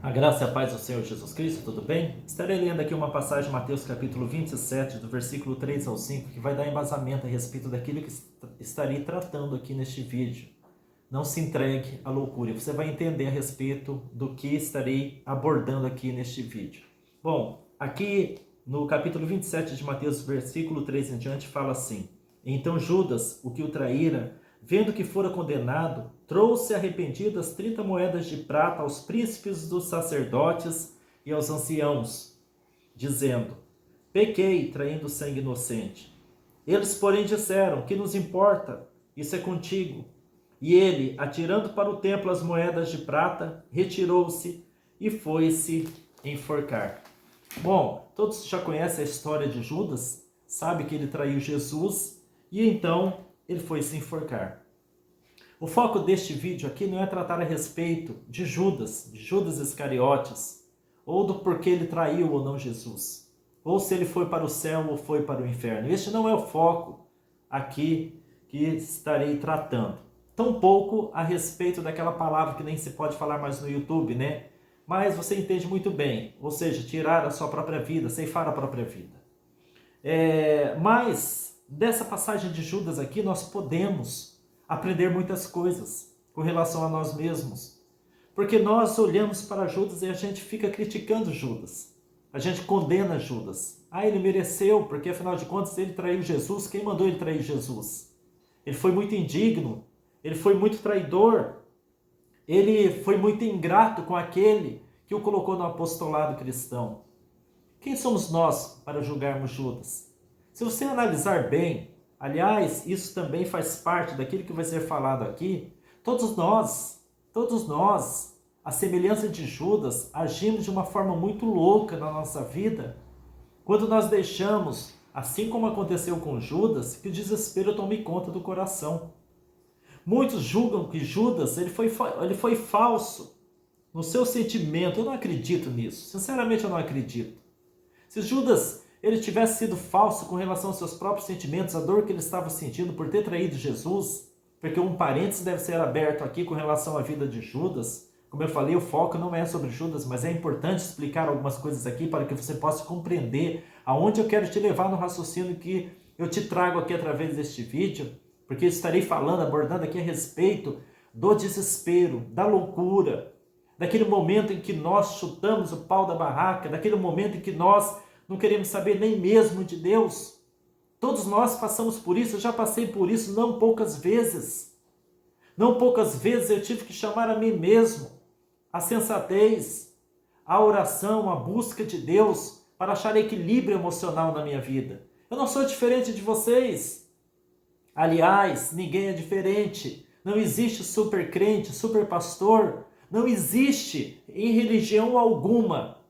A graça e a paz do Senhor Jesus Cristo, tudo bem? Estarei lendo aqui uma passagem de Mateus capítulo 27, do versículo 3 ao 5, que vai dar embasamento a respeito daquilo que estarei tratando aqui neste vídeo. Não se entregue à loucura, você vai entender a respeito do que estarei abordando aqui neste vídeo. Bom, aqui no capítulo 27 de Mateus, versículo 3 em diante, fala assim: Então Judas, o que o traíra, vendo que fora condenado, trouxe arrependidas 30 moedas de prata aos príncipes dos sacerdotes e aos anciãos, dizendo: Pequei, traindo sangue inocente. Eles, porém, disseram: Que nos importa? Isso é contigo. E ele, atirando para o templo as moedas de prata, retirou-se e foi-se enforcar. Bom, todos já conhecem a história de Judas, sabe que ele traiu Jesus e então ele foi se enforcar. O foco deste vídeo aqui não é tratar a respeito de Judas Iscariotes, ou do porquê ele traiu ou não Jesus, ou se ele foi para o céu ou foi para o inferno. Este não é o foco aqui que estarei tratando. Tampouco a respeito daquela palavra que nem se pode falar mais no YouTube, né? Mas você entende muito bem, ou seja, tirar a sua própria vida, ceifar a própria vida. Mas dessa passagem de Judas aqui nós podemos aprender muitas coisas com relação a nós mesmos. Porque nós olhamos para Judas e a gente fica criticando Judas. A gente condena Judas. Ah, ele mereceu, porque afinal de contas ele traiu Jesus. Quem mandou ele trair Jesus? Ele foi muito indigno, ele foi muito traidor, ele foi muito ingrato com aquele que o colocou no apostolado cristão. Quem somos nós para julgarmos Judas? Se você analisar bem, aliás, isso também faz parte daquilo que vai ser falado aqui, todos nós, à semelhança de Judas, agimos de uma forma muito louca na nossa vida, quando nós deixamos, assim como aconteceu com Judas, que o desespero tome conta do coração. Muitos julgam que Judas ele foi falso no seu sentimento. Eu não acredito nisso, sinceramente eu não acredito. Se Judas ele tivesse sido falso com relação aos seus próprios sentimentos, a dor que ele estava sentindo por ter traído Jesus, porque um parênteses deve ser aberto aqui com relação à vida de Judas. Como eu falei, o foco não é sobre Judas, mas é importante explicar algumas coisas aqui para que você possa compreender aonde eu quero te levar no raciocínio que eu te trago aqui através deste vídeo, porque eu estarei falando, abordando aqui a respeito do desespero, da loucura, daquele momento em que nós chutamos o pau da barraca, daquele momento em que nós não queremos saber nem mesmo de Deus. Todos nós passamos por isso, eu já passei por isso não poucas vezes. Não poucas vezes eu tive que chamar a mim mesmo, a sensatez, a oração, a busca de Deus para achar equilíbrio emocional na minha vida. Eu não sou diferente de vocês. Aliás, ninguém é diferente. Não existe super crente, super pastor. Não existe em religião alguma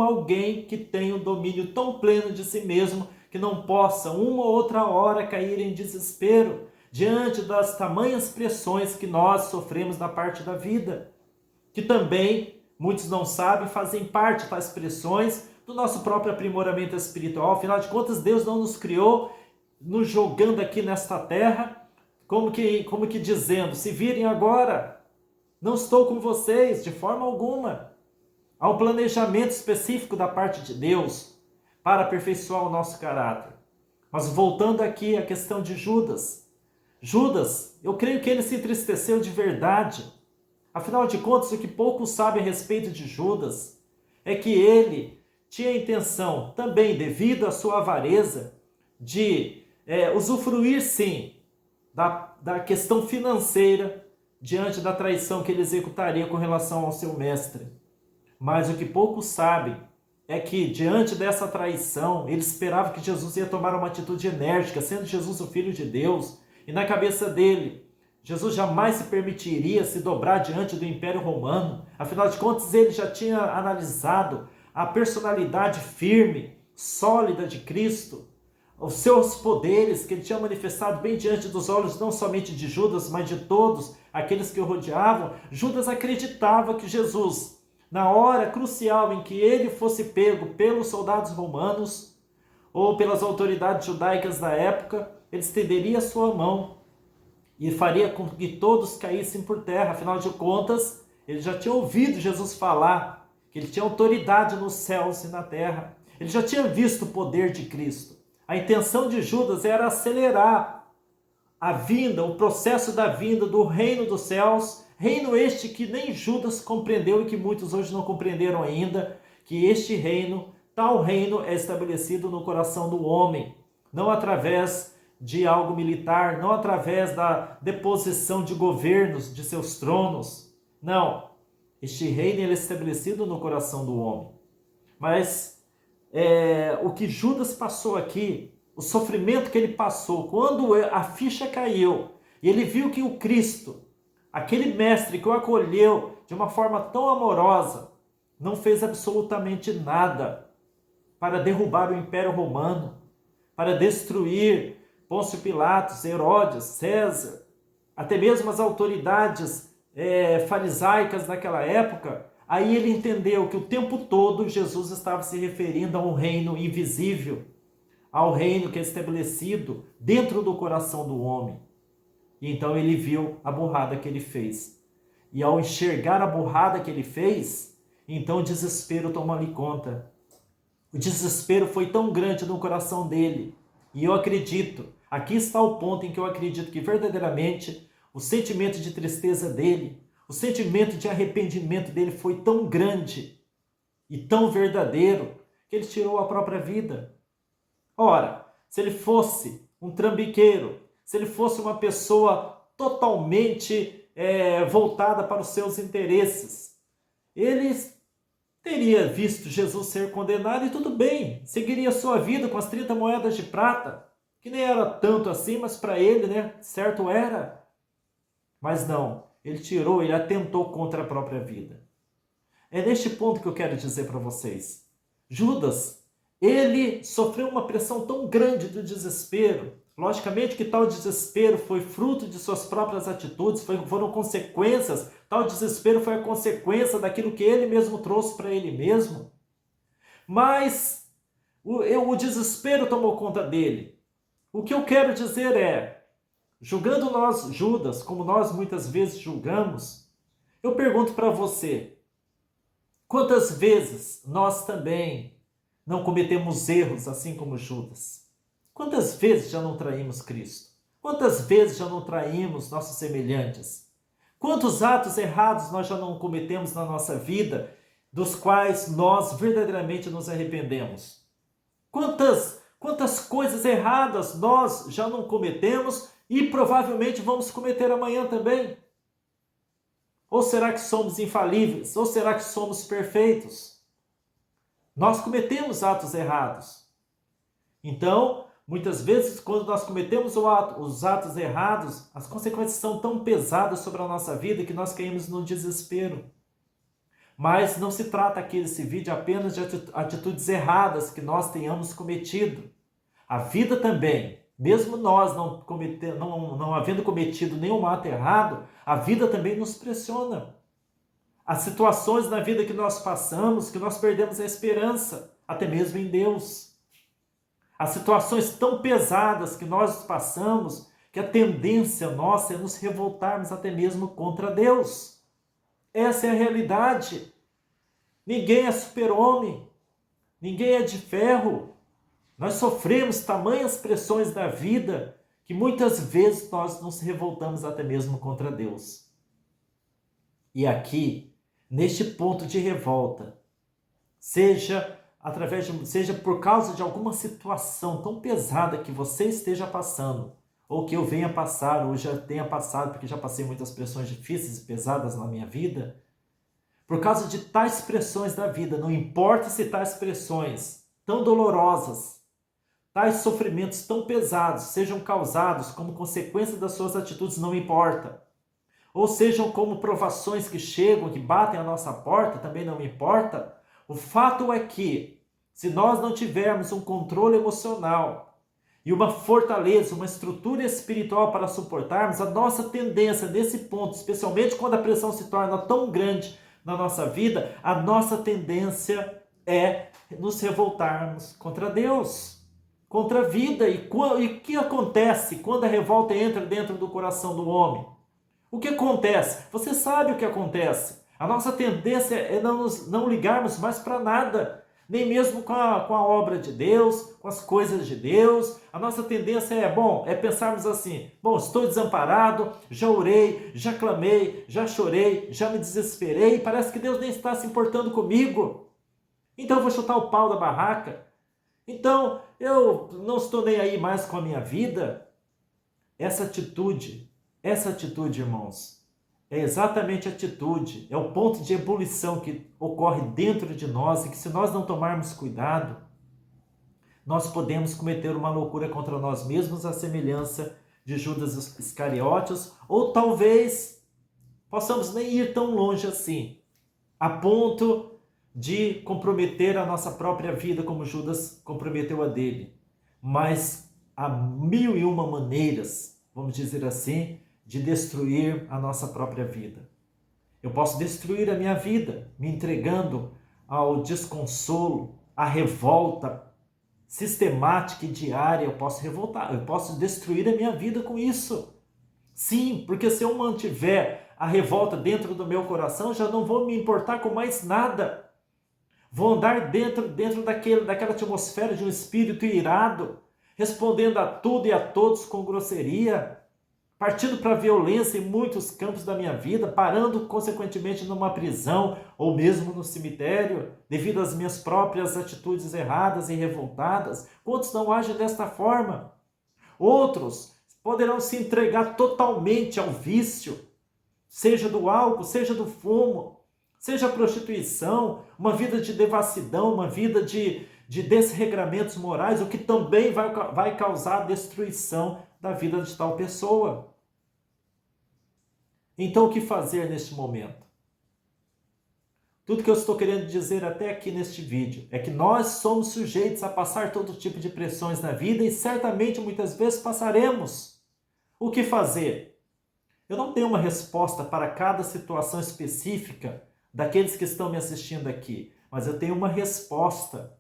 alguém que tenha um domínio tão pleno de si mesmo que não possa uma ou outra hora cair em desespero diante das tamanhas pressões que nós sofremos na parte da vida, que também, muitos não sabem, fazem parte das pressões do nosso próprio aprimoramento espiritual. Afinal de contas, Deus não nos criou nos jogando aqui nesta terra como que dizendo: se virem agora, não estou com vocês de forma alguma. Há um planejamento específico da parte de Deus para aperfeiçoar o nosso caráter. Mas voltando aqui à questão de Judas. Judas, eu creio que ele se entristeceu de verdade. Afinal de contas, o que poucos sabem a respeito de Judas é que ele tinha a intenção, também devido à sua avareza, de usufruir sim da questão financeira diante da traição que ele executaria com relação ao seu mestre. Mas o que poucos sabem é que diante dessa traição ele esperava que Jesus ia tomar uma atitude enérgica, sendo Jesus o Filho de Deus, e na cabeça dele Jesus jamais se permitiria se dobrar diante do Império Romano. Afinal de contas, ele já tinha analisado a personalidade firme, sólida de Cristo, os seus poderes que ele tinha manifestado bem diante dos olhos não somente de Judas, mas de todos aqueles que o rodeavam. Judas acreditava que Jesus, na hora crucial em que ele fosse pego pelos soldados romanos ou pelas autoridades judaicas da época, ele estenderia a sua mão e faria com que todos caíssem por terra. Afinal de contas, Ele já tinha ouvido Jesus falar que ele tinha autoridade nos céus e na terra. Ele já tinha visto o poder de Cristo. A intenção de Judas era acelerar a vinda, o processo da vinda do reino dos céus, reino este que nem Judas compreendeu e que muitos hoje não compreenderam ainda, que este reino, tal reino é estabelecido no coração do homem, não através de algo militar, não através da deposição de governos, de seus tronos. Não, este reino ele é estabelecido no coração do homem. Mas o que Judas passou aqui, o sofrimento que ele passou, quando a ficha caiu, e ele viu que o Cristo, aquele mestre que o acolheu de uma forma tão amorosa, não fez absolutamente nada para derrubar o Império Romano, para destruir Pôncio Pilatos, Herodes, César, até mesmo as autoridades farisaicas daquela época. Aí ele entendeu que o tempo todo Jesus estava se referindo a um reino invisível, ao reino que é estabelecido dentro do coração do homem. E então ele viu a burrada que ele fez. E ao enxergar a burrada que ele fez, então o desespero tomou-lhe conta. O desespero foi tão grande no coração dele. E eu acredito, aqui está o ponto em que eu acredito que verdadeiramente o sentimento de tristeza dele, o sentimento de arrependimento dele foi tão grande e tão verdadeiro que ele tirou a própria vida. Ora, se ele fosse um trambiqueiro, se ele fosse uma pessoa totalmente voltada para os seus interesses, ele teria visto Jesus ser condenado e tudo bem, seguiria sua vida com as 30 moedas de prata, que nem era tanto assim, mas para ele, certo era. Mas não, ele atentou contra a própria vida. É neste ponto que eu quero dizer para vocês. Judas, ele sofreu uma pressão tão grande do desespero. Logicamente que tal desespero foi fruto de suas próprias atitudes, foram consequências. Tal desespero foi a consequência daquilo que ele mesmo trouxe para ele mesmo. Mas o desespero tomou conta dele. O que eu quero dizer é, julgando nós, Judas, como nós muitas vezes julgamos, eu pergunto para você, quantas vezes nós também não cometemos erros assim como Judas? Quantas vezes já não traímos Cristo? Quantas vezes já não traímos nossos semelhantes? Quantos atos errados nós já não cometemos na nossa vida, dos quais nós verdadeiramente nos arrependemos? Quantas coisas erradas nós já não cometemos e provavelmente vamos cometer amanhã também? Ou será que somos infalíveis? Ou será que somos perfeitos? Nós cometemos atos errados. Então, muitas vezes, quando nós cometemos os atos errados, as consequências são tão pesadas sobre a nossa vida que nós caímos no desespero. Mas não se trata aqui desse vídeo apenas de atitudes erradas que nós tenhamos cometido. A vida também, mesmo nós não havendo cometido nenhum ato errado, a vida também nos pressiona. Há situações na vida que nós passamos que nós perdemos a esperança, até mesmo em Deus. Há situações tão pesadas que nós passamos que a tendência nossa é nos revoltarmos até mesmo contra Deus. Essa é a realidade. Ninguém é super-homem, ninguém é de ferro. Nós sofremos tamanhas pressões da vida que muitas vezes nós nos revoltamos até mesmo contra Deus. E aqui, neste ponto de revolta, seja por causa de alguma situação tão pesada que você esteja passando, ou que eu venha passar, ou já tenha passado, porque já passei muitas pressões difíceis e pesadas na minha vida, por causa de tais pressões da vida, não importa se tais pressões tão dolorosas, tais sofrimentos tão pesados sejam causados como consequência das suas atitudes, não importa. Ou sejam como provações que chegam, que batem a nossa porta, também não importa. O fato é que, se nós não tivermos um controle emocional e uma fortaleza, uma estrutura espiritual para suportarmos, a nossa tendência nesse ponto, especialmente quando a pressão se torna tão grande na nossa vida, a nossa tendência é nos revoltarmos contra Deus, contra a vida. E o que acontece quando a revolta entra dentro do coração do homem? O que acontece? Você sabe o que acontece. A nossa tendência é não ligarmos mais para nada, nem mesmo com a obra de Deus, com as coisas de Deus. A nossa tendência é pensarmos assim: bom, estou desamparado, já orei, já clamei, já chorei, já me desesperei, parece que Deus nem está se importando comigo. Então eu vou chutar o pau da barraca. Então eu não estou nem aí mais com a minha vida. Essa atitude, irmãos, é exatamente a atitude, é o ponto de ebulição que ocorre dentro de nós e que, se nós não tomarmos cuidado, nós podemos cometer uma loucura contra nós mesmos, à semelhança de Judas Iscariotes, ou talvez possamos nem ir tão longe assim, a ponto de comprometer a nossa própria vida como Judas comprometeu a dele. Mas há 1001 maneiras, vamos dizer assim, de destruir a nossa própria vida. Eu posso destruir a minha vida me entregando ao desconsolo, à revolta sistemática e diária. Eu posso destruir a minha vida com isso. Sim, porque se eu mantiver a revolta dentro do meu coração, já não vou me importar com mais nada. Vou andar dentro daquela atmosfera de um espírito irado, respondendo a tudo e a todos com grosseria, partindo para a violência em muitos campos da minha vida, parando consequentemente numa prisão ou mesmo no cemitério, devido às minhas próprias atitudes erradas e revoltadas. Quantos não agem desta forma? Outros poderão se entregar totalmente ao vício, seja do álcool, seja do fumo, seja a prostituição, uma vida de devassidão, uma vida de desregramentos morais, o que também vai causar a destruição da vida de tal pessoa. Então, o que fazer neste momento? Tudo que eu estou querendo dizer até aqui neste vídeo é que nós somos sujeitos a passar todo tipo de pressões na vida e certamente muitas vezes passaremos. O que fazer? Eu não tenho uma resposta para cada situação específica daqueles que estão me assistindo aqui, mas eu tenho uma resposta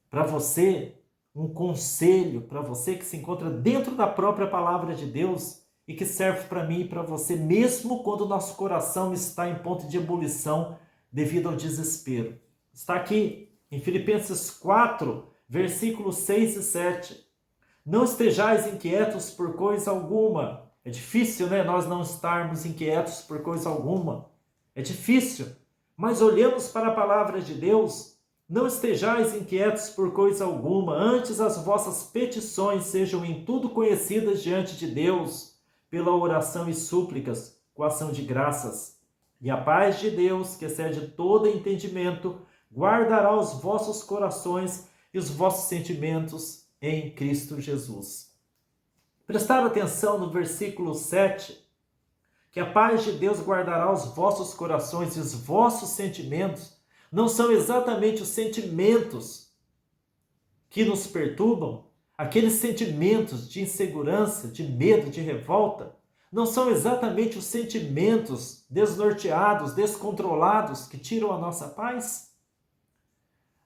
para você, um conselho para você que se encontra dentro da própria palavra de Deus e que serve para mim e para você, mesmo quando o nosso coração está em ponto de ebulição devido ao desespero. Está aqui em Filipenses 4, versículos 6 e 7. Não estejais inquietos por coisa alguma. É difícil, né? Nós não estarmos inquietos por coisa alguma. É difícil, mas olhemos para a palavra de Deus. Não estejais inquietos por coisa alguma, antes as vossas petições sejam em tudo conhecidas diante de Deus, pela oração e súplicas, com ação de graças. E a paz de Deus, que excede todo entendimento, guardará os vossos corações e os vossos sentimentos em Cristo Jesus. Prestar atenção no versículo 7, que a paz de Deus guardará os vossos corações e os vossos sentimentos. Não são exatamente os sentimentos que nos perturbam, aqueles sentimentos de insegurança, de medo, de revolta, não são exatamente os sentimentos desnorteados, descontrolados que tiram a nossa paz?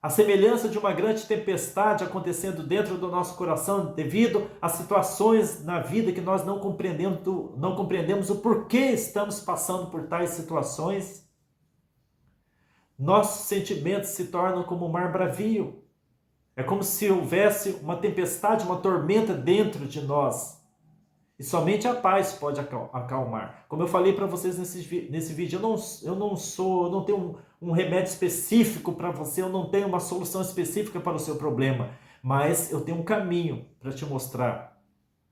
A semelhança de uma grande tempestade acontecendo dentro do nosso coração devido a situações na vida que nós não compreendemos o porquê estamos passando por tais situações. Nossos sentimentos se tornam como um mar bravio. É como se houvesse uma tempestade, uma tormenta dentro de nós. E somente a paz pode acalmar. Como eu falei para vocês nesse vídeo, eu não tenho um remédio específico para você, eu não tenho uma solução específica para o seu problema, mas eu tenho um caminho para te mostrar,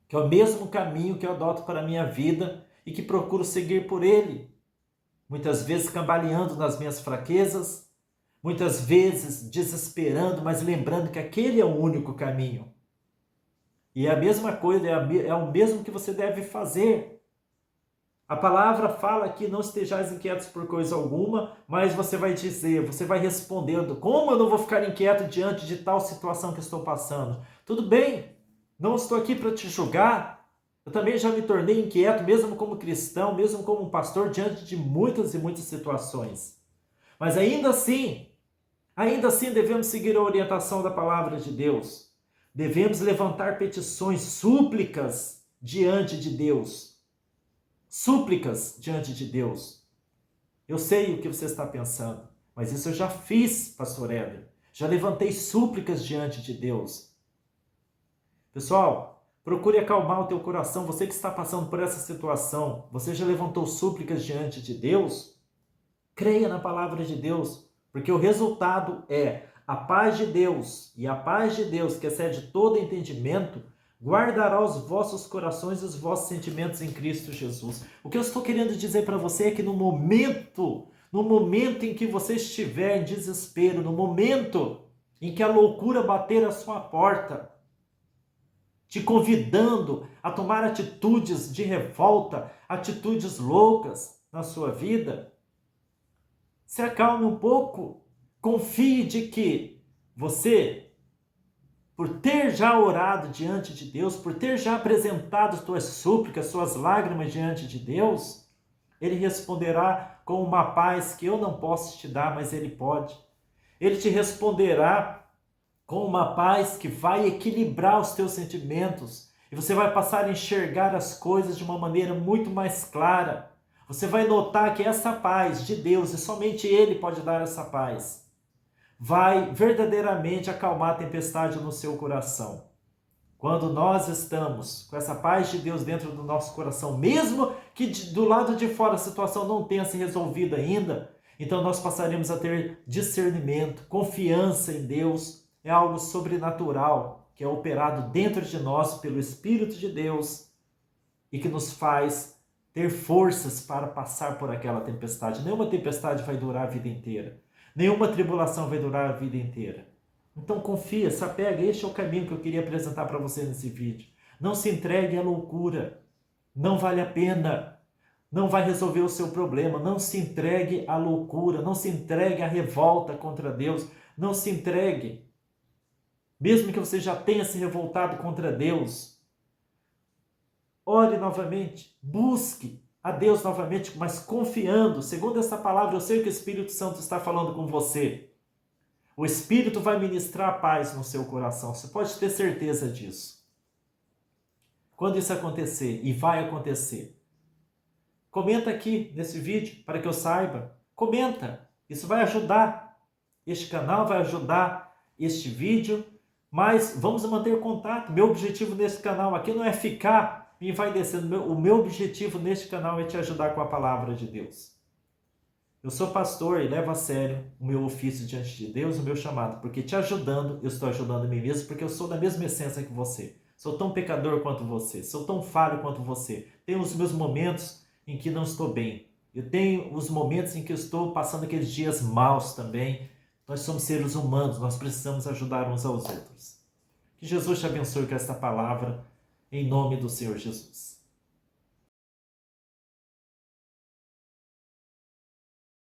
que é o mesmo caminho que eu adoto para a minha vida e que procuro seguir por ele. Muitas vezes cambaleando nas minhas fraquezas, muitas vezes desesperando, mas lembrando que aquele é o único caminho. E é a mesma coisa, é o mesmo que você deve fazer. A palavra fala que não estejais inquietos por coisa alguma, mas você vai dizer, você vai respondendo: como eu não vou ficar inquieto diante de tal situação que estou passando? Tudo bem, não estou aqui para te julgar. Eu também já me tornei inquieto, mesmo como cristão, mesmo como pastor, diante de muitas e muitas situações. Mas ainda assim devemos seguir a orientação da palavra de Deus. Devemos levantar petições, súplicas diante de Deus. Súplicas diante de Deus. Eu sei o que você está pensando, mas isso eu já fiz, pastor Éder. Já levantei súplicas diante de Deus. Pessoal, procure acalmar o teu coração. Você que está passando por essa situação, você já levantou súplicas diante de Deus? Creia na palavra de Deus, porque o resultado é a paz de Deus, e a paz de Deus, que excede todo entendimento, guardará os vossos corações e os vossos sentimentos em Cristo Jesus. O que eu estou querendo dizer para você é que no momento em que você estiver em desespero, no momento em que a loucura bater a sua porta, te convidando a tomar atitudes de revolta, atitudes loucas na sua vida, se acalme um pouco, confie de que você, por ter já orado diante de Deus, por ter já apresentado suas súplicas, suas lágrimas diante de Deus, Ele responderá com uma paz que eu não posso te dar, mas Ele pode. Ele te responderá com uma paz que vai equilibrar os teus sentimentos e você vai passar a enxergar as coisas de uma maneira muito mais clara. Você vai notar que essa paz de Deus, e somente Ele pode dar essa paz, vai verdadeiramente acalmar a tempestade no seu coração. Quando nós estamos com essa paz de Deus dentro do nosso coração, mesmo que do lado de fora a situação não tenha se resolvido ainda, então nós passaremos a ter discernimento, confiança em Deus. É algo sobrenatural que é operado dentro de nós pelo Espírito de Deus e que nos faz ter forças para passar por aquela tempestade. Nenhuma tempestade vai durar a vida inteira. Nenhuma tribulação vai durar a vida inteira. Então confia, se apega. Este é o caminho que eu queria apresentar para você nesse vídeo. Não se entregue à loucura. Não vale a pena. Não vai resolver o seu problema. Não se entregue à loucura. Não se entregue à revolta contra Deus. Não se entregue. Mesmo que você já tenha se revoltado contra Deus, ore novamente, busque a Deus novamente, mas confiando. Segundo essa palavra, eu sei que o Espírito Santo está falando com você. O Espírito vai ministrar paz no seu coração, você pode ter certeza disso. Quando isso acontecer, e vai acontecer, comenta aqui nesse vídeo para que eu saiba. Comenta, isso vai ajudar. Este canal vai ajudar este vídeo, mas vamos manter contato. Meu objetivo nesse canal aqui não é ficar me envaidecendo. O meu objetivo neste canal é te ajudar com a palavra de Deus. Eu sou pastor e levo a sério o meu ofício diante de Deus, o meu chamado, porque te ajudando, eu estou ajudando a mim mesmo, porque eu sou da mesma essência que você. Sou tão pecador quanto você, sou tão falho quanto você. Tenho os meus momentos em que não estou bem. Eu tenho os momentos em que eu estou passando aqueles dias maus também. Nós somos seres humanos, nós precisamos ajudar uns aos outros. Que Jesus te abençoe com esta palavra, em nome do Senhor Jesus.